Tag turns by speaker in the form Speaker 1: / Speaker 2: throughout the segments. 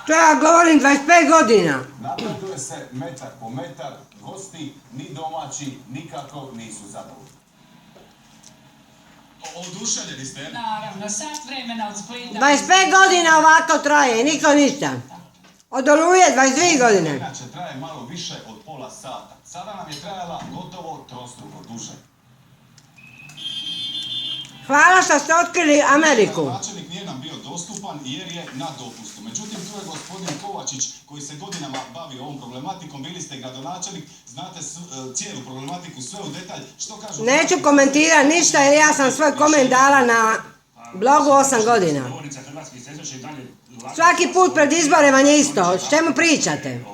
Speaker 1: To ja govorim 25 godina.
Speaker 2: Napreduje se metar po metar, gosti ni domaći nikako nisu zadovoljni. Oduševljeni ste?
Speaker 3: Naravno, sat vremena od Splita.
Speaker 1: 25 godina ovako traje, niko ništa. Od Oluje 22 godine.
Speaker 2: Inače traje malo više od pola sata. Sada nam je trajala gotovo trostruko duže.
Speaker 1: Hvala što ste otkrili Ameriku.
Speaker 2: Gradonačelnik nije nam bio dostupan jer je na dopustu. Međutim, tu je gospodin Kovačić koji se godinama bavi ovom problematikom. Bili ste gradonačelnik, znate cijelu problematiku, sve u detalj. Što kažu?
Speaker 1: Neću komentirati ništa jer ja sam svoj koment dala na blogu 8 godina. Svaki put pred izbore vam je isto. O čemu pričate?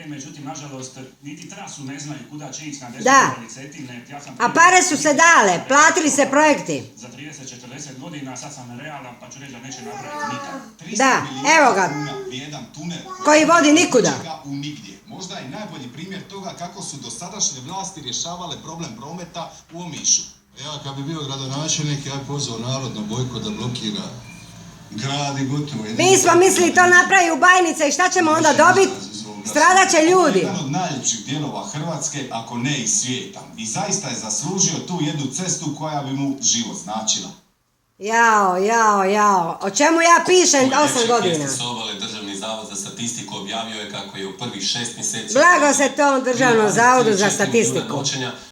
Speaker 4: Međutim, nažalost, niti trasu ne znaju kuda će ići na Cetine.
Speaker 1: A pare su se dale, platili se projekti.
Speaker 4: Za 30-40 godina, sad sam realan, pa ću reći da neće napraviti nikad.
Speaker 1: Da, evo ga.
Speaker 2: Vrijedan tunel
Speaker 1: koji vodi nikuda.
Speaker 2: U nigdje. Možda je najbolji primjer toga kako su dosadašnje vlasti rješavale problem prometa u Omišu.
Speaker 5: Ja kad bi bio gradonačelnik, ja bi pozvao narod na bojkot da blokira grad i gotovo.
Speaker 1: Mi smo mislili to napravi u Bajnice i šta ćemo onda dobiti? Stradat će ljudi.
Speaker 2: Jedan od najljepših dijelova Hrvatske, ako ne i svijeta. I zaista je zaslužio tu jednu cestu koja bi mu život značila.
Speaker 1: Jao. O čemu ja pišem 8 godina?
Speaker 6: Državni zavod za statistiku objavio je kako je u prvih 6 mjeseci...
Speaker 1: Blago se tom Državnom zavodu za statistiku.